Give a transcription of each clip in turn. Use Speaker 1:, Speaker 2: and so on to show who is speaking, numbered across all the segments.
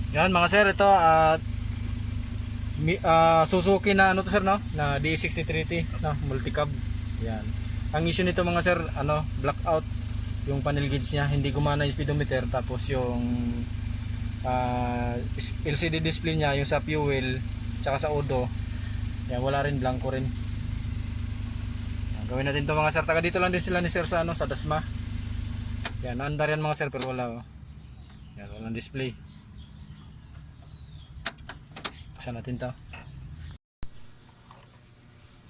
Speaker 1: Yan mga sir, ito Suzuki na ano to sir, no? Na D63T, no? Multicab. Yan. Ang issue nito mga sir, blackout yung panel gauge niya, hindi gumana yung speedometer, tapos yung LCD display niya, yung sa fuel tsaka sa odo, yan, wala rin, blanco rin. Yan, gawin natin to mga sir. Taga dito lang din sila ni sir sa sa Dasma. Yan, naandar yan mga sir, pero wala, oh. Yan, walang display. Buksan natin to.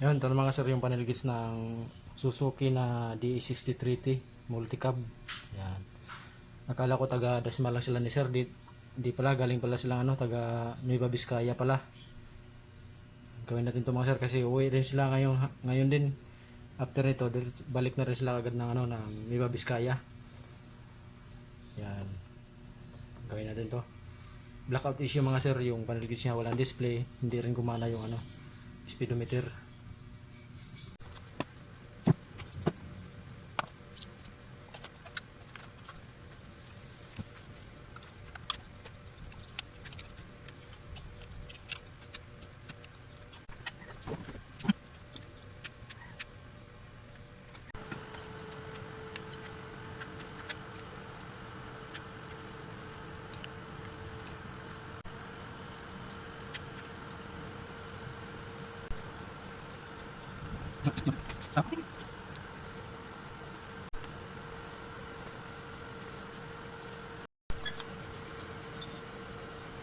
Speaker 1: Yan, ito mga sir yung panel gauge ng Suzuki na D63T Multicab. Yan. Akala ko taga Dasma lang sila ni sir. Di pala, galing pala sila taga Nueva Vizcaya pala. Gawin natin ito mga sir kasi uwi rin sila ngayon din. After ito, balik na rin sila agad ng ng Nueva Vizcaya. Yan. Gawin natin to. Blackout issue mga sir, yung panel gauge niya walang display, hindi rin gumana yung speedometer.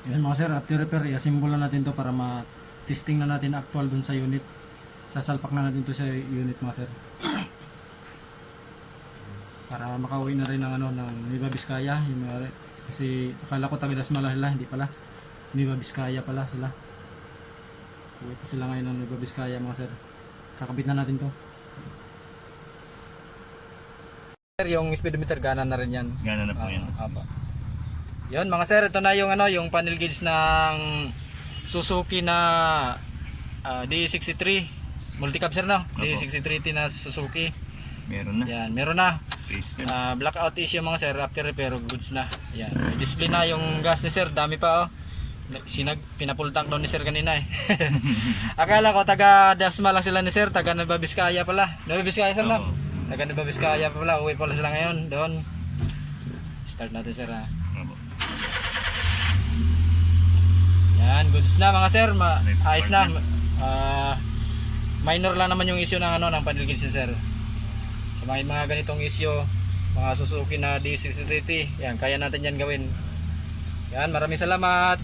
Speaker 1: Yan mga sir, after repair, i-assemble na natin to para ma-testing na natin actual dun sa unit. Sasalpak na natin to sa unit mga sir. Para makauwi na rin ng ng Nueva Vizcaya. Kasi akala ko taga Dasma sila, hindi pala. Nueva Vizcaya pala sila. Uwi pa sila ngayon ng Nueva Vizcaya mga sir. Kakabit na natin to. Sir, yung speedometer gana na rin yan.
Speaker 2: Gana na po yan.
Speaker 1: Apa. Yun mga sir, ito na yung yung panel gauge ng Suzuki na D63 Multicab sir, no? D63T na Suzuki.
Speaker 2: Meron na.
Speaker 1: Yan, meron na.
Speaker 2: Basement.
Speaker 1: Blackout issue mga sir, after repair goods na. Yan. May display na yung gas ni sir, dami pa, oh. Pinapul tank doon ni sir kanina eh. Akala ko taga Dasma lang sila ni sir, taga Nueva Vizcaya pala. Nueva Vizcaya sir, no? Taga Nueva Vizcaya pala, uwi pala sila ngayon doon. Start natin sir, ha. Yan, goods na mga sir, ayos na. Minor lang naman yung issue ng ng panel gauge sir. Sa mga ganitong issue, mga Suzuki na D63T, yan, kaya natin yan gawin. Yan, maraming salamat.